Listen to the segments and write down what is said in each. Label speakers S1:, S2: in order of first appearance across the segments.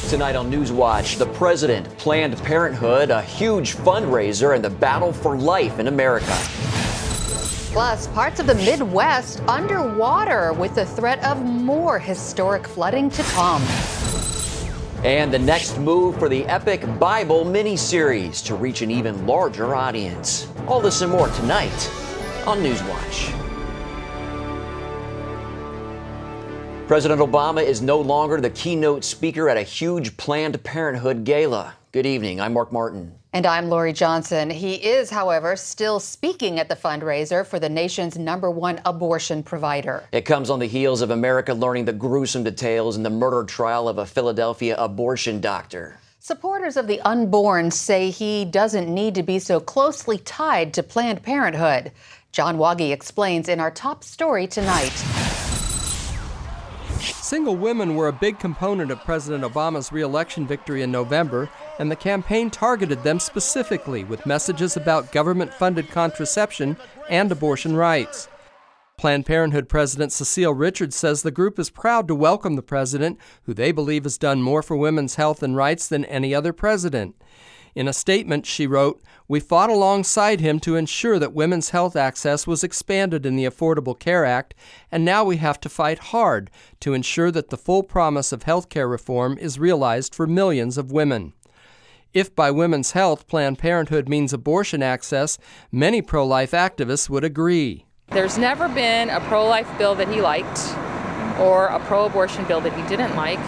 S1: Tonight on NewsWatch, the president, Planned Parenthood, a huge fundraiser, and the battle for life in America.
S2: Plus, parts of the Midwest underwater with the threat of more historic flooding to come.
S1: And the next move for the epic Bible miniseries to reach an even larger audience. All this and more tonight on NewsWatch. President Obama is no longer the keynote speaker at a huge Planned Parenthood gala. Good evening. I'm Mark Martin.
S2: And I'm Lori Johnson. He is, however, still speaking at the fundraiser for the nation's #1 abortion provider.
S1: It comes on the heels of America learning the gruesome details in the murder trial of a Philadelphia abortion doctor.
S2: Supporters of the unborn say he doesn't need to be so closely tied to Planned Parenthood. John Waggy explains in our top story tonight.
S3: Single women were a big component of President Obama's re-election victory in November, and the campaign targeted them specifically with messages about government-funded contraception and abortion rights. Planned Parenthood President Cecile Richards says the group is proud to welcome the president, who they believe has done more for women's health and rights than any other president. In a statement, she wrote, "We fought alongside him to ensure that women's health access was expanded in the Affordable Care Act, and now we have to fight hard to ensure that the full promise of health care reform is realized for millions of women." If by women's health Planned Parenthood means abortion access, many pro-life activists would agree.
S4: There's never been a pro-life bill that he liked or a pro-abortion bill that he didn't like.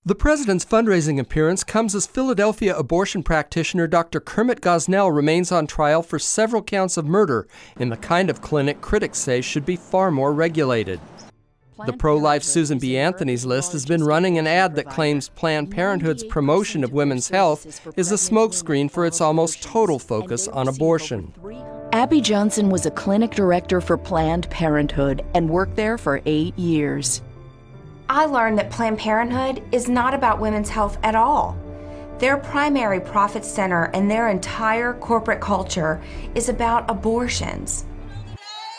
S3: The president's fundraising appearance comes as Philadelphia abortion practitioner Dr. Kermit Gosnell remains on trial for several counts of murder in the kind of clinic critics say should be far more regulated. The pro-life Susan B. Anthony's List has been running an ad that claims Planned Parenthood's promotion of women's health is a smokescreen for its almost total focus on abortion.
S5: Abby Johnson was a clinic director for Planned Parenthood and worked there for 8 years.
S6: I learned that Planned Parenthood is not about women's health at all. Their primary profit center and their entire corporate culture is about abortions.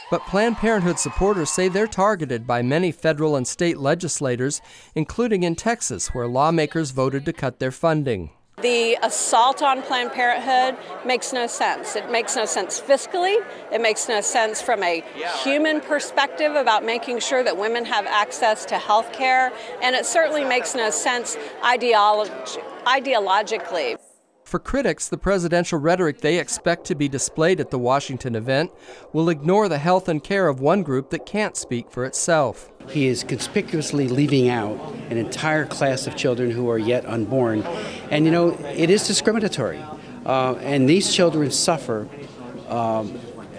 S3: But Planned Parenthood supporters say they're targeted by many federal and state legislators, including in Texas, where lawmakers voted to cut their funding.
S7: The assault on Planned Parenthood makes no sense. It makes no sense fiscally. It makes no sense from a human perspective about making sure that women have access to health care. And it certainly makes no sense ideologically.
S3: For critics, the presidential rhetoric they expect to be displayed at the Washington event will ignore the health and care of one group that can't speak for itself.
S8: He is conspicuously leaving out an entire class of children who are yet unborn. And, you know, it is discriminatory. And these children suffer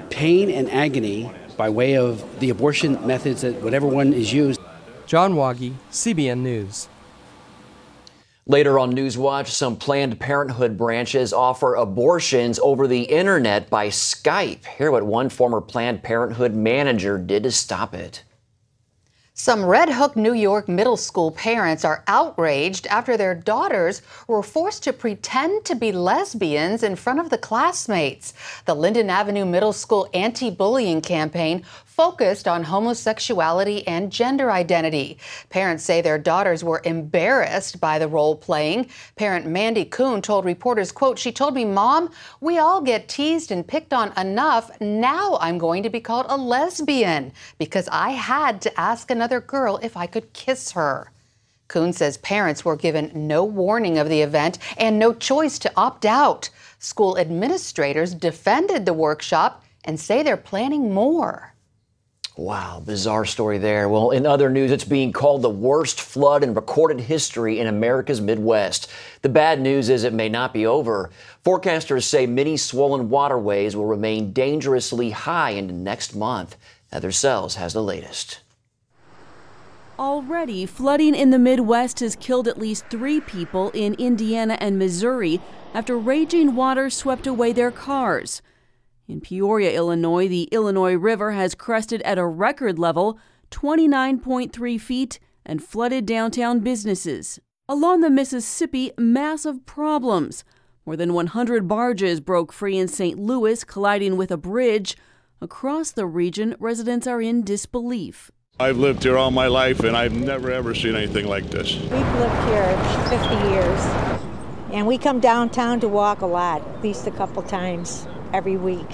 S8: pain and agony by way of the abortion methods that whatever one is used.
S3: John Waggy, CBN News.
S1: Later on NewsWatch, some Planned Parenthood branches offer abortions over the internet by Skype. Hear what one former Planned Parenthood manager did to stop it.
S2: Some Red Hook, New York middle school parents are outraged after their daughters were forced to pretend to be lesbians in front of the classmates. The Linden Avenue Middle School anti-bullying campaign focused on homosexuality and gender identity. Parents say their daughters were embarrassed by the role playing. Parent Mandy Kuhn told reporters, quote, "She told me, Mom, we all get teased and picked on enough. Now I'm going to be called a lesbian because I had to ask another girl if I could kiss her." Kuhn says parents were given no warning of the event and no choice to opt out. School administrators defended the workshop and say they're planning more.
S1: Wow, bizarre story there. Well, in other news, it's being called the worst flood in recorded history in America's Midwest. The bad news is it may not be over. Forecasters say many swollen waterways will remain dangerously high into next month. Heather Sells has the latest.
S9: Already, flooding in the Midwest has killed at least 3 people in Indiana and Missouri after raging water swept away their cars. In Peoria, Illinois, the Illinois River has crested at a record level, 29.3 feet, and flooded downtown businesses. Along the Mississippi, massive problems. More than 100 barges broke free in St. Louis, colliding with a bridge. Across the region, residents are in disbelief.
S10: I've lived here all my life, and I've never, ever seen anything like this.
S11: We've lived here 50 years, and we come downtown to walk a lot, at least a couple times every week,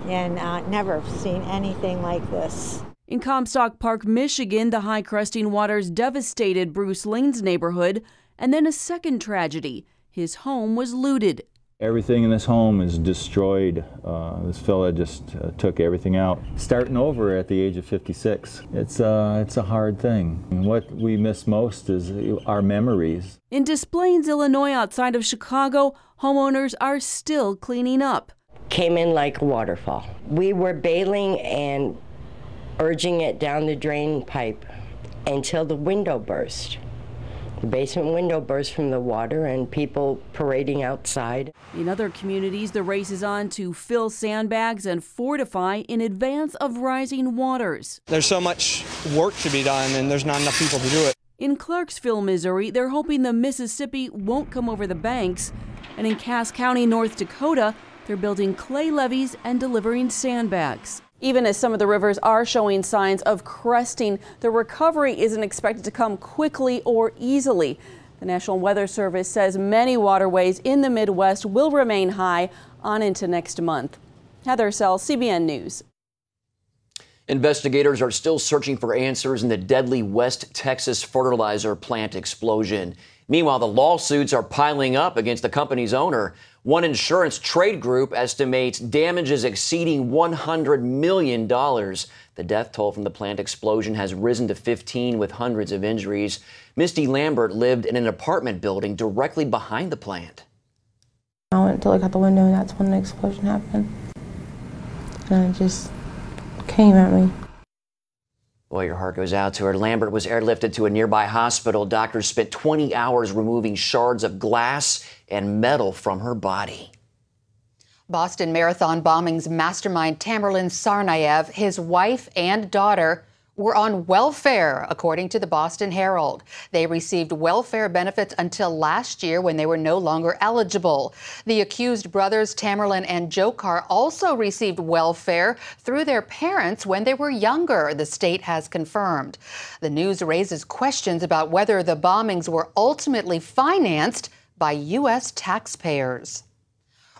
S11: and never seen anything like this.
S9: In Comstock Park, Michigan, the high cresting waters devastated Bruce Lane's neighborhood, and then a second tragedy. His home was looted.
S12: Everything in this home is destroyed. This fella just took everything out. Starting over at the age of 56, it's a hard thing. And what we miss most is our memories.
S9: In Des Plaines, Illinois, outside of Chicago, homeowners are still cleaning up.
S13: Came in like a waterfall. We were bailing and urging it down the drain pipe until the window burst. The basement window burst from the water and people parading outside.
S9: In other communities, the race is on to fill sandbags and fortify in advance of rising waters.
S14: There's so much work to be done and there's not enough people to do it.
S9: In Clarksville, Missouri, they're hoping the Mississippi won't come over the banks. And in Cass County, North Dakota, they're building clay levees and delivering sandbags. Even as some of the rivers are showing signs of cresting, the recovery isn't expected to come quickly or easily. The National Weather Service says many waterways in the Midwest will remain high on into next month. Heather Sell, CBN News.
S1: Investigators are still searching for answers in the deadly West Texas fertilizer plant explosion. Meanwhile, the lawsuits are piling up against the company's owner. One insurance trade group estimates damages exceeding $100 million. The death toll from the plant explosion has risen to 15 with hundreds of injuries. Misty Lambert lived in an apartment building directly behind the plant.
S15: I went to look out the window and that's when the explosion happened. And it just came at me.
S1: Boy, your heart goes out to her. Lambert was airlifted to a nearby hospital. Doctors spent 20 hours removing shards of glass and metal from her body.
S2: Boston Marathon bombing's mastermind Tamerlan Tsarnaev, his wife and daughter were on welfare, according to the Boston Herald. They received welfare benefits until last year when they were no longer eligible. The accused brothers, Tamerlan and Dzhokhar, also received welfare through their parents when they were younger, the state has confirmed. The news raises questions about whether the bombings were ultimately financed by U.S. taxpayers.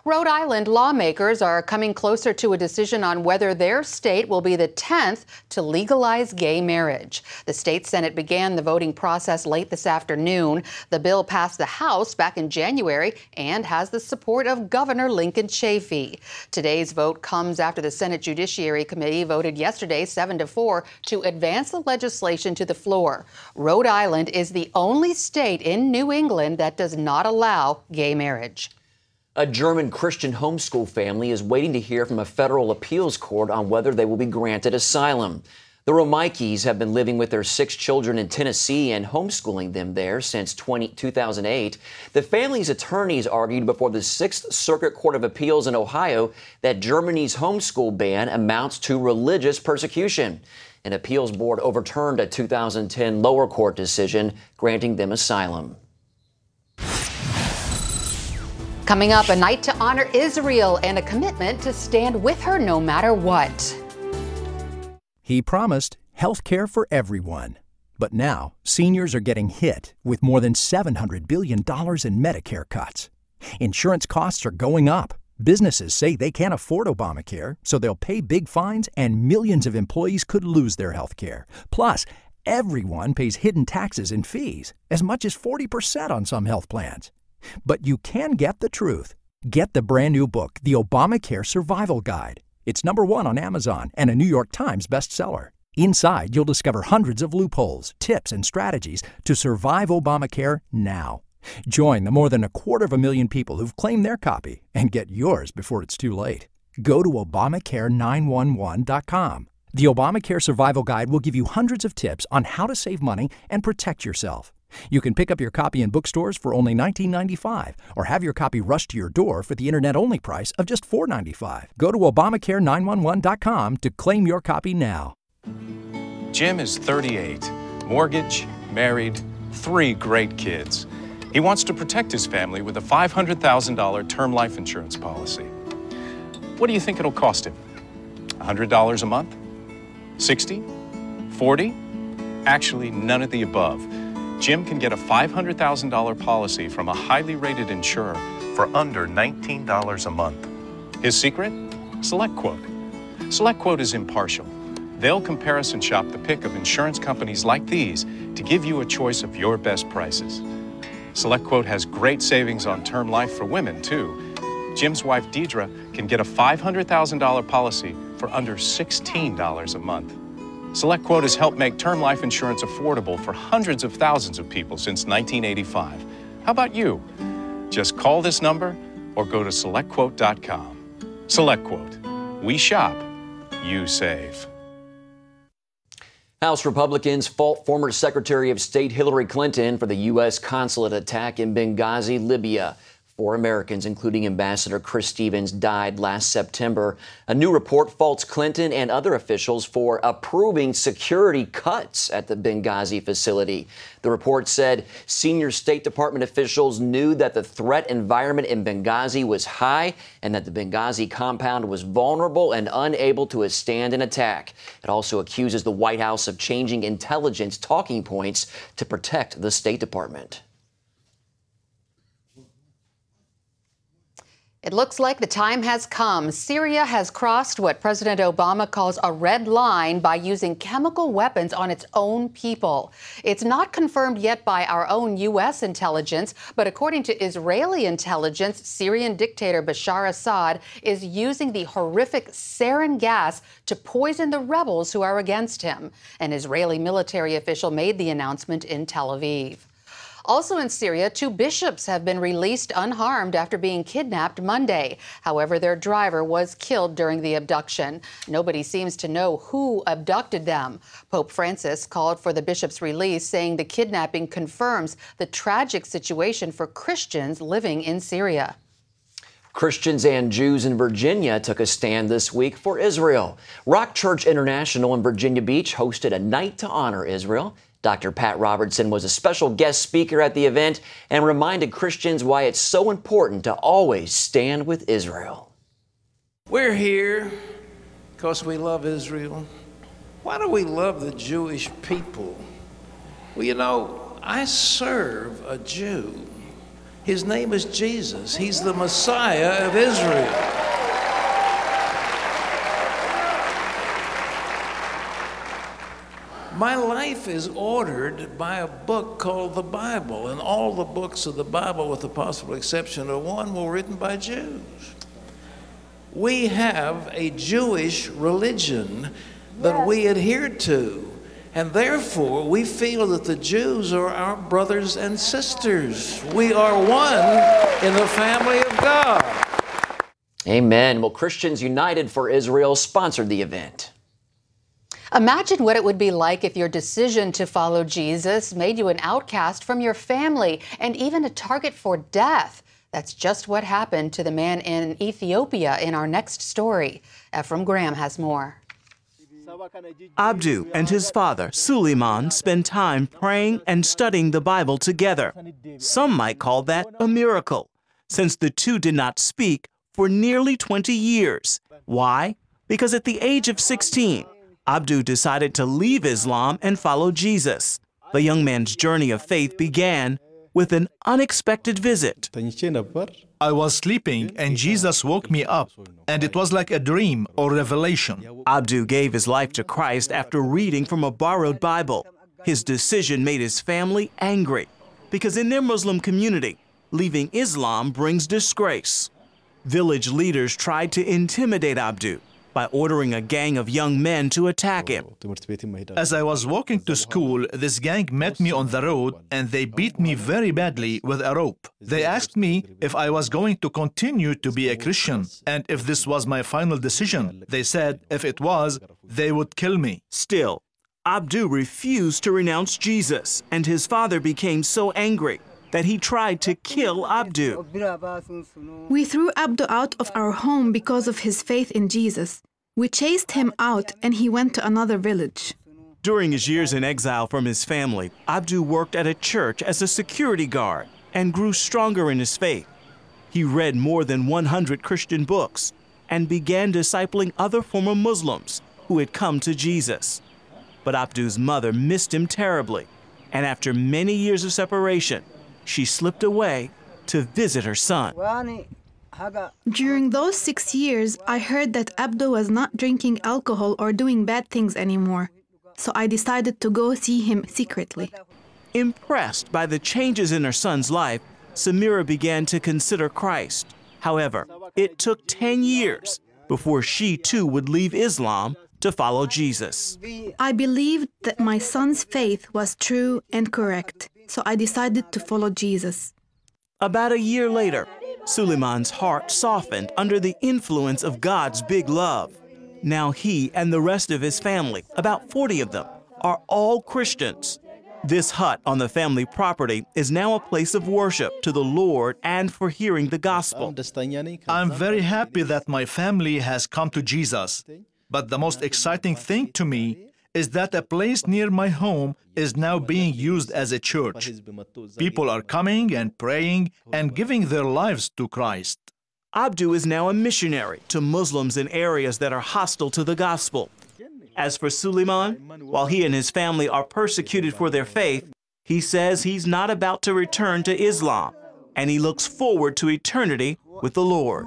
S2: Rhode Island lawmakers are coming closer to a decision on whether their state will be the 10th to legalize gay marriage. The state Senate began the voting process late this afternoon. The bill passed the House back in January and has the support of Governor Lincoln Chafee. Today's vote comes after the Senate Judiciary Committee voted yesterday 7-4 to advance the legislation to the floor. Rhode Island is the only state in New England that does not allow gay marriage.
S1: A German Christian homeschool family is waiting to hear from a federal appeals court on whether they will be granted asylum. The Romeikes have been living with their 6 children in Tennessee and homeschooling them there since 2008. The family's attorneys argued before the 6th Circuit Court of Appeals in Ohio that Germany's homeschool ban amounts to religious persecution. An appeals board overturned a 2010 lower court decision granting them asylum.
S2: Coming up, a night to honor Israel and a commitment to stand with her no matter what.
S16: He promised health care for everyone. But now, seniors are getting hit with more than $700 billion in Medicare cuts. Insurance costs are going up. Businesses say they can't afford Obamacare, so they'll pay big fines and millions of employees could lose their health care. Plus, everyone pays hidden taxes and fees, as much as 40% on some health plans. But you can get the truth. Get the brand new book, The Obamacare Survival Guide. It's #1 on Amazon and a New York Times bestseller. Inside, you'll discover hundreds of loopholes, tips, and strategies to survive Obamacare now. Join the more than 250,000 people who've claimed their copy and get yours before it's too late. Go to Obamacare911.com. The Obamacare Survival Guide will give you hundreds of tips on how to save money and protect yourself. You can pick up your copy in bookstores for only $19.95 or have your copy rushed to your door for the internet-only price of just $4.95. Go to Obamacare911.com to claim your copy now.
S17: Jim is 38, mortgage, married, 3 great kids. He wants to protect his family with a $500,000 term life insurance policy. What do you think it'll cost him? $100 a month? $60? 40? Actually, none of the above. Jim can get a $500,000 policy from a highly rated insurer for under $19 a month. His secret? SelectQuote. SelectQuote is impartial. They'll comparison shop the pick of insurance companies like these to give you a choice of your best prices. SelectQuote has great savings on term life for women, too. Jim's wife, Deidre, can get a $500,000 policy for under $16 a month. SelectQuote has helped make term life insurance affordable for hundreds of thousands of people since 1985. How about you? Just call this number or go to SelectQuote.com. SelectQuote. We shop, you save.
S1: House Republicans fault former Secretary of State Hillary Clinton for the U.S. consulate attack in Benghazi, Libya. 4 Americans, including Ambassador Chris Stevens, died last September. A new report faults Clinton and other officials for approving security cuts at the Benghazi facility. The report said senior State Department officials knew that the threat environment in Benghazi was high and that the Benghazi compound was vulnerable and unable to withstand an attack. It also accuses the White House of changing intelligence talking points to protect the State Department.
S2: It looks like the time has come. Syria has crossed what President Obama calls a red line by using chemical weapons on its own people. It's not confirmed yet by our own U.S. intelligence, but according to Israeli intelligence, Syrian dictator Bashar Assad is using the horrific sarin gas to poison the rebels who are against him. An Israeli military official made the announcement in Tel Aviv. Also in Syria, 2 bishops have been released unharmed after being kidnapped Monday. However, their driver was killed during the abduction. Nobody seems to know who abducted them. Pope Francis called for the bishops' release, saying the kidnapping confirms the tragic situation for Christians living in Syria.
S1: Christians and Jews in Virginia took a stand this week for Israel. Rock Church International in Virginia Beach hosted a night to honor Israel. Dr. Pat Robertson was a special guest speaker at the event and reminded Christians why it's so important to always stand with Israel.
S18: We're here because we love Israel. Why do we love the Jewish people? Well, you know, I serve a Jew. His name is Jesus. He's the Messiah of Israel. My life is ordered by a book called the Bible, and all the books of the Bible, with the possible exception of one, were written by Jews. We have a Jewish religion that we adhere to, and therefore we feel that the Jews are our brothers and sisters. We are one in the family of God.
S1: Amen. Well, Christians United for Israel sponsored the event.
S2: Imagine what it would be like if your decision to follow Jesus made you an outcast from your family and even a target for death. That's just what happened to the man in Ethiopia in our next story. Ephraim Graham has more.
S19: Abdu and his father, Suleiman, spend time praying and studying the Bible together. Some might call that a miracle, since the two did not speak for nearly 20 years. Why? Because at the age of 16, Abdu decided to leave Islam and follow Jesus. The young man's journey of faith began with an unexpected visit.
S20: I was sleeping and Jesus woke me up, and it was like a dream or revelation.
S19: Abdu gave his life to Christ after reading from a borrowed Bible. His decision made his family angry because in their Muslim community, leaving Islam brings disgrace. Village leaders tried to intimidate Abdu by ordering a gang of young men to attack him.
S20: As I was walking to school, this gang met me on the road and they beat me very badly with a rope. They asked me if I was going to continue to be a Christian and if this was my final decision. They said if it was, they would kill me.
S19: Still, Abdu refused to renounce Jesus, and his father became so angry that he tried to kill Abdu.
S21: We threw Abdu out of our home because of his faith in Jesus. We chased him out and he went to another village.
S19: During his years in exile from his family, Abdu worked at a church as a security guard and grew stronger in his faith. He read more than 100 Christian books and began discipling other former Muslims who had come to Jesus. But Abdu's mother missed him terribly, and after many years of separation, she slipped away to visit her son.
S21: During those 6 years, I heard that Abdu was not drinking alcohol or doing bad things anymore, so I decided to go see him secretly.
S19: Impressed by the changes in her son's life, Samira began to consider Christ. However, it took 10 years before she too would leave Islam to follow Jesus.
S21: I believed that my son's faith was true and correct, so I decided to follow Jesus.
S19: About a year later, Suleiman's heart softened under the influence of God's big love. Now he and the rest of his family, about 40 of them, are all Christians. This hut on the family property is now a place of worship to the Lord and for hearing the gospel.
S20: I'm very happy that my family has come to Jesus. But the most exciting thing to me is that a place near my home is now being used as a church. People are coming and praying and giving their lives to Christ.
S19: Abdu is now a missionary to Muslims in areas that are hostile to the gospel. As for Suleiman, while he and his family are persecuted for their faith, he says he's not about to return to Islam, and he looks forward to eternity with the Lord.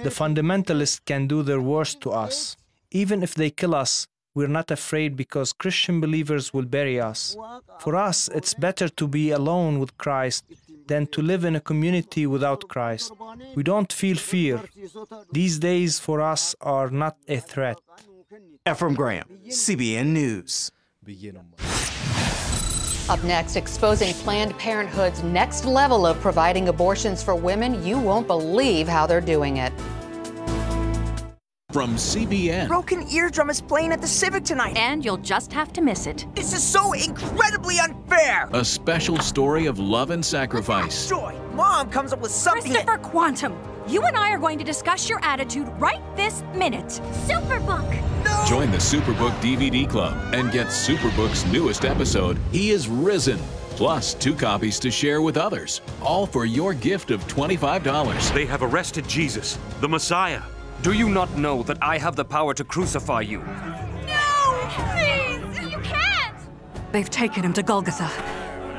S4: The fundamentalists can do their worst to us. Even if they kill us, we're not afraid because Christian believers will bury us. For us, it's better to be alone with Christ than to live in a community without Christ. We don't feel fear. These days for us are not a threat.
S19: Ephraim Graham, CBN News.
S2: Up next, exposing Planned Parenthood's next level of providing abortions for women. You won't believe how they're doing it.
S22: From CBN.
S23: Broken Eardrum is playing at the Civic tonight.
S24: And you'll just have to miss it.
S23: This is so incredibly unfair.
S22: A special story of love and sacrifice.
S23: Joy, Mom comes up with something.
S24: Christopher Quantum, you and I are going to discuss your attitude right this minute. Superbook.
S23: No.
S22: Join the Superbook DVD Club and get Superbook's newest episode, He is Risen. Plus 2 copies to share with others. All for your gift of $25.
S25: They have arrested Jesus, the Messiah. Do you not know that I have the power to crucify you?
S24: No! Please! You can't! They've taken him to Golgotha.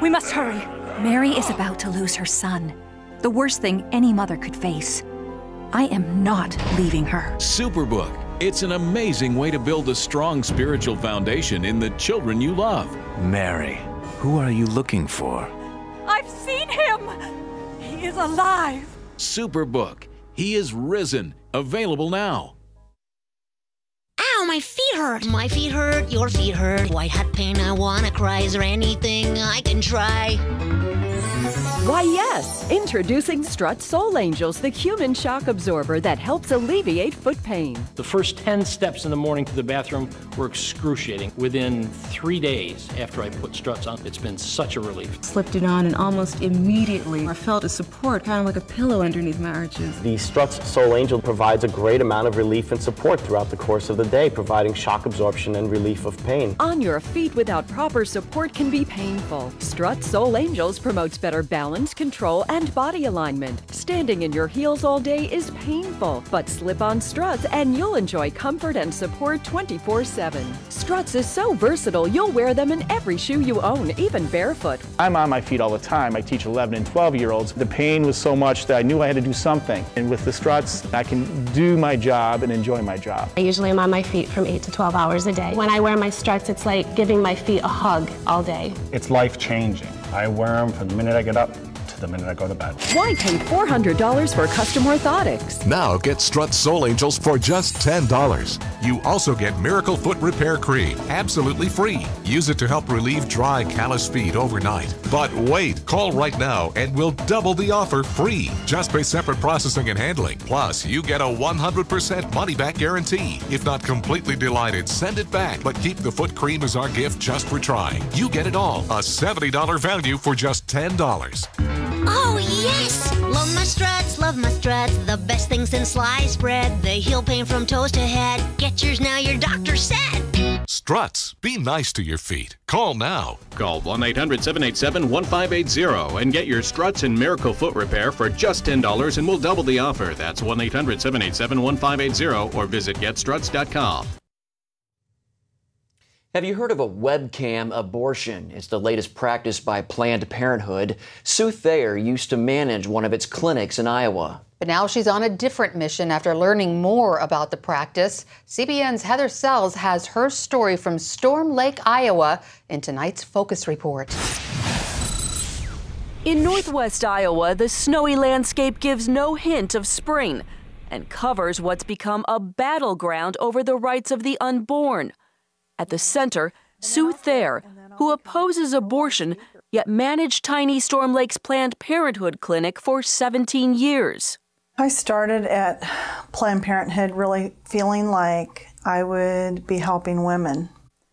S24: We must hurry. Mary is about to lose her son. The worst thing any mother could face. I am not leaving her.
S22: Superbook. It's an amazing way to build a strong spiritual foundation in the children you love.
S25: Mary, who are you looking for?
S24: I've seen him! He is alive!
S22: Superbook. He is Risen. Available now.
S26: Ow, my feet hurt. My feet hurt, your feet hurt. White hat pain, I wanna cry. Is there anything I can try?
S27: Why, yes! Introducing Strut Soul Angels, the human shock absorber that helps alleviate foot pain.
S28: The first 10 steps in the morning to the bathroom were excruciating. Within 3 days after I put Struts on, it's been such a relief.
S15: Slipped it on and almost immediately I felt a support, kind of like a pillow underneath my arches.
S29: The Struts Soul Angel provides a great amount of relief and support throughout the course of the day, providing shock absorption and relief of pain.
S27: On your feet without proper support can be painful. Strut Soul Angels promotes better balance, control, and body alignment. Standing in your heels all day is painful, but slip on Struts and you'll enjoy comfort and support 24/7. Struts is so versatile, you'll wear them in every shoe you own, even barefoot.
S30: I'm on my feet all the time. I teach 11 and 12-year-olds. The pain was so much that I knew I had to do something. And with the Struts, I can do my job and enjoy my job.
S31: I usually am on my feet from 8 to 12 hours a day. When I wear my Struts, it's like giving my feet a hug all day.
S30: It's life-changing. I wear them from the minute I get up to the minute I go to bed.
S27: Why pay $400 for custom orthotics?
S32: Now get Strut Soul Angels for just $10. You also get Miracle Foot Repair Cream, absolutely free. Use it to help relieve dry, callous feet overnight. But wait, call right now and we'll double the offer free. Just pay separate processing and handling. Plus, you get a 100% money-back guarantee. If not completely delighted, send it back. But keep the foot cream as our gift just for trying. You get it all. A $70 value for just $10.
S26: Oh, yes! Love my Struts, love my Struts. The best thing since sliced bread. They heal pain from toes to head. Get yours now, your doctor said.
S32: Struts. Be nice to your feet. Call now.
S17: Call 1-800-787-1580 and get your Struts and Miracle Foot Repair for just $10 and we'll double the offer. That's 1-800-787-1580 or visit getstruts.com.
S1: Have you heard of a webcam abortion? It's the latest practice by Planned Parenthood. Sue Thayer used to manage one of its clinics in Iowa.
S2: But now she's on a different mission after learning more about the practice. CBN's Heather Sells has her story from Storm Lake, Iowa, in tonight's Focus Report.
S27: In northwest Iowa, the snowy landscape gives no hint of spring and covers what's become a battleground over the rights of the unborn. At the center, Sue Thayer, who opposes abortion, yet managed tiny Storm Lake's Planned Parenthood clinic for 17 years.
S3: I started at Planned Parenthood really feeling like I would be helping women.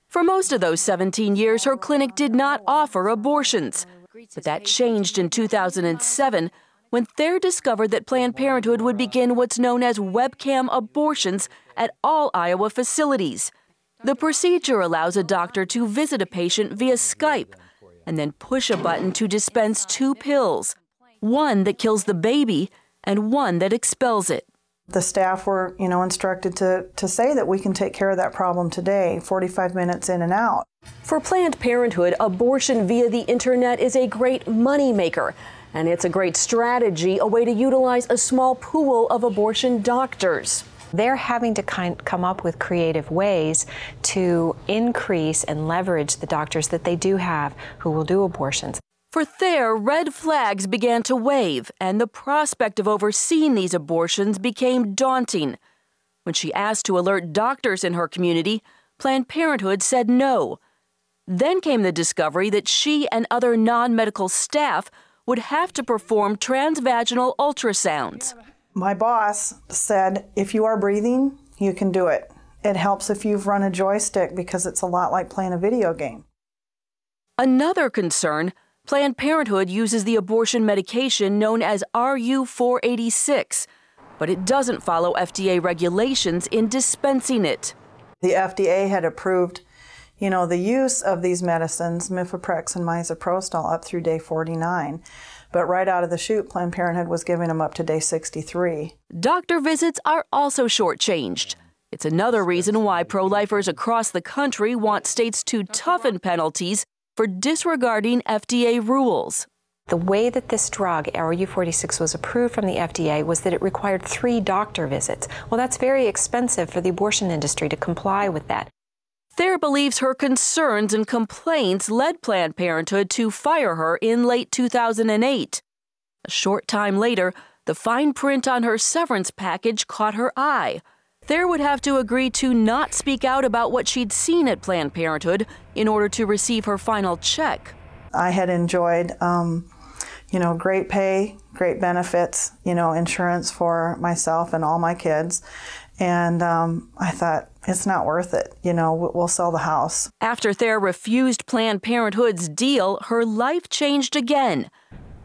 S27: For most of those 17 years, her clinic did not offer abortions. But that changed in 2007 when Thayer discovered that Planned Parenthood would begin what's known as webcam abortions at all Iowa facilities. The procedure allows a doctor to visit a patient via Skype and then push a button to dispense 2 pills, one that kills the baby and one that expels it.
S3: The staff were, instructed to say that we can take care of that problem today, 45 minutes in and out.
S27: For Planned Parenthood, abortion via the internet is a great moneymaker, and it's a great strategy, a way to utilize a small pool of abortion doctors.
S5: They're having to come up with creative ways to increase and leverage the doctors that they do have who will do abortions.
S27: For Thayer, red flags began to wave, and the prospect of overseeing these abortions became daunting. When she asked to alert doctors in her community, Planned Parenthood said no. Then came the discovery that she and other non-medical staff would have to perform transvaginal ultrasounds.
S3: My boss said, if you are breathing, you can do it. It helps if you've run a joystick because it's a lot like playing a video game.
S27: Another concern, Planned Parenthood uses the abortion medication known as RU-486, but it doesn't follow FDA regulations in dispensing it.
S3: The FDA had approved, the use of these medicines, mifeprex and misoprostol, up through day 49. But right out of the chute, Planned Parenthood was giving them up to day 63.
S27: Doctor visits are also shortchanged. It's another reason why pro-lifers across the country want states to toughen penalties for disregarding FDA rules.
S5: The way that this drug, RU-486, was approved from the FDA was that it required 3 doctor visits. Well, that's very expensive for the abortion industry to comply with that.
S27: Thayer believes her concerns and complaints led Planned Parenthood to fire her in late 2008. A short time later, the fine print on her severance package caught her eye. Thayer would have to agree to not speak out about what she'd seen at Planned Parenthood in order to receive her final check.
S3: I had enjoyed, great pay, great benefits, insurance for myself and all my kids. And I thought, it's not worth it. We'll sell the house.
S27: After Thayer refused Planned Parenthood's deal, her life changed again.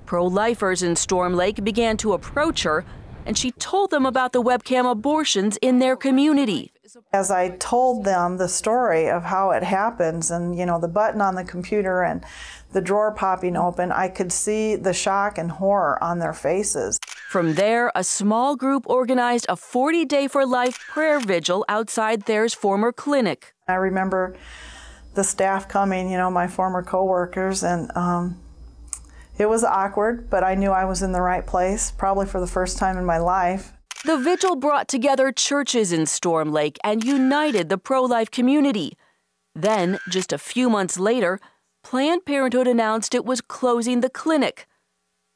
S27: Pro-lifers in Storm Lake began to approach her, and she told them about the webcam abortions in their community.
S3: As I told them the story of how it happens and, the button on the computer and the drawer popping open, I could see the shock and horror on their faces.
S27: From there, a small group organized a 40-day for life prayer vigil outside Thayer's former clinic.
S3: I remember the staff coming, my former co-workers, and it was awkward, but I knew I was in the right place, probably for the first time in my life.
S27: The vigil brought together churches in Storm Lake and united the pro-life community. Then, just a few months later, Planned Parenthood announced it was closing the clinic.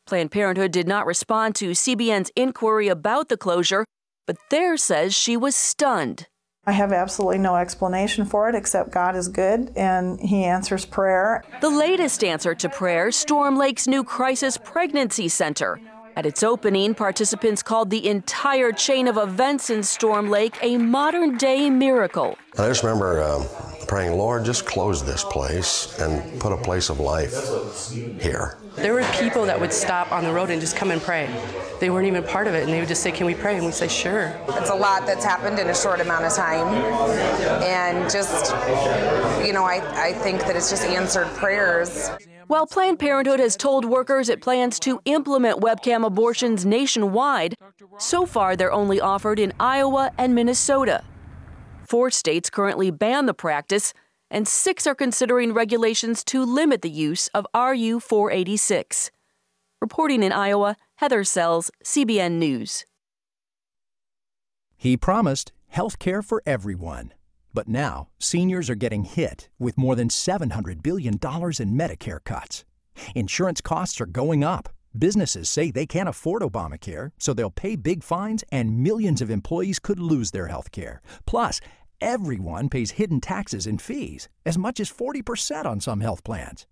S27: Planned Parenthood did not respond to CBN's inquiry about the closure, but Thayer says she was stunned.
S3: I have absolutely no explanation for it except God is good and He answers prayer.
S27: The latest answer to prayer, Storm Lake's new Crisis Pregnancy Center. At its opening, participants called the entire chain of events in Storm Lake a modern-day miracle.
S6: I just remember praying, Lord, just close this place and put a place of life here.
S7: There were people that would stop on the road and just come and pray. They weren't even part of it, and they would just say, can we pray? And we'd say, sure.
S8: It's a lot that's happened in a short amount of time. And just, I think that it's just answered prayers.
S27: While Planned Parenthood has told workers it plans to implement webcam abortions nationwide, so far they're only offered in Iowa and Minnesota. 4 states currently ban the practice,
S4: and 6 are considering regulations to limit the use of RU 486. Reporting in Iowa, Heather Sells, CBN News.
S9: He promised health care for everyone. But now, seniors are getting hit with more than $700 billion in Medicare cuts. Insurance costs are going up. Businesses say they can't afford Obamacare, so they'll pay big fines and millions of employees could lose their health care. Plus, everyone pays hidden taxes and fees, as much as 40% on some health plans.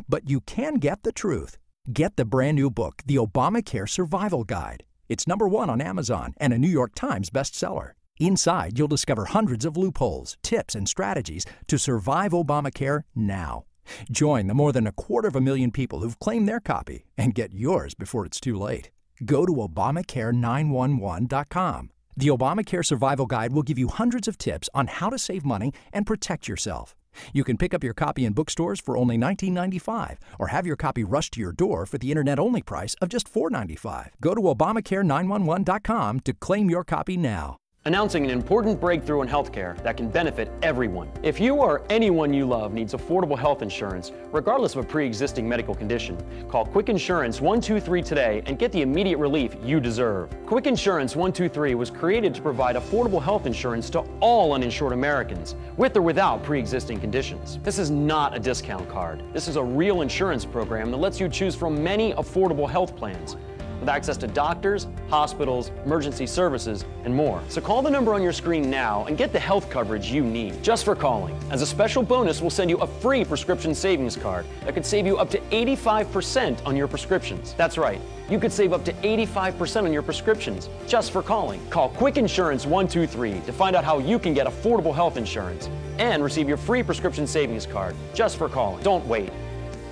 S9: But you can get the truth. Get the brand new book, The Obamacare Survival Guide. It's #1 on Amazon and a New York Times bestseller. Inside, you'll discover hundreds of loopholes, tips, and strategies to survive Obamacare now. Join the more than 250,000 people who've claimed their copy and get yours before it's too late. Go to Obamacare911.com. The Obamacare Survival Guide will give you hundreds of tips on how to save money and protect yourself. You can pick up your copy in bookstores for only $19.95 or have your copy rushed to your door for the internet-only price of just $4.95. Go to Obamacare911.com to claim your copy now.
S28: Announcing an important breakthrough in healthcare that can benefit everyone. If you or anyone you love needs affordable health insurance, regardless of a pre-existing medical condition, call Quick Insurance 123 today and get the immediate relief you deserve. Quick Insurance 123 was created to provide affordable health insurance to all uninsured Americans, with or without pre-existing conditions. This is not a discount card. This is a real insurance program that lets you choose from many affordable health plans, with access to doctors, hospitals, emergency services, and more. So call the number on your screen now and get the health coverage you need just for calling. As a special bonus, we'll send you a free prescription savings card that could save you up to 85% on your prescriptions. That's right, you could save up to 85% on your prescriptions just for calling. Call Quick Insurance 123 to find out how you can get affordable health insurance and receive your free prescription savings card just for calling. Don't wait.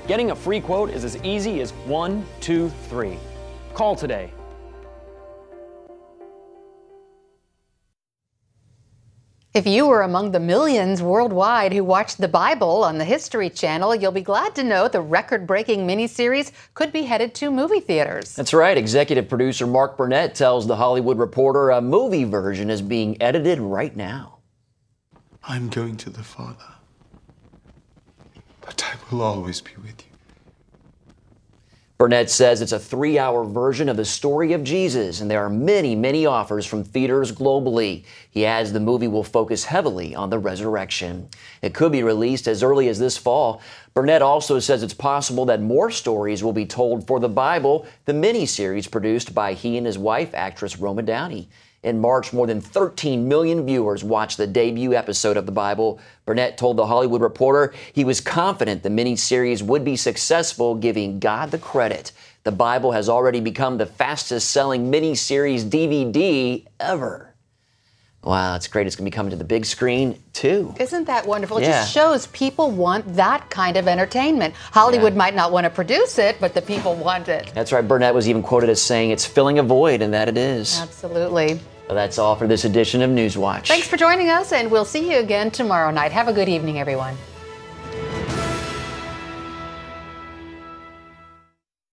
S28: Getting a free quote is as easy as 1, 2, 3. Call today.
S2: If you were among the millions worldwide who watched the Bible on the History Channel, you'll be glad to know the record-breaking miniseries could be headed to movie theaters.
S1: That's right. Executive producer Mark Burnett tells The Hollywood Reporter a movie version is being edited right now.
S10: I'm going to the Father, but I will always be with you.
S1: Burnett says it's a 3-hour version of the story of Jesus, and there are many, many offers from theaters globally. He adds the movie will focus heavily on the resurrection. It could be released as early as this fall. Burnett also says it's possible that more stories will be told for the Bible, the miniseries produced by he and his wife, actress Roma Downey. In March, more than 13 million viewers watched the debut episode of the Bible. Burnett told The Hollywood Reporter he was confident the miniseries would be successful, giving God the credit. The Bible has already become the fastest-selling miniseries DVD ever. Wow, it's great. It's going to be coming to the big screen, too.
S2: Isn't that wonderful? It just shows people want that kind of entertainment. Hollywood might not want to produce it, but the people want it.
S1: That's right. Burnett was even quoted as saying it's filling a void, and that it is.
S2: Absolutely.
S1: Well, that's all for this edition of NewsWatch.
S2: Thanks for joining us, and we'll see you again tomorrow night. Have a good evening, everyone.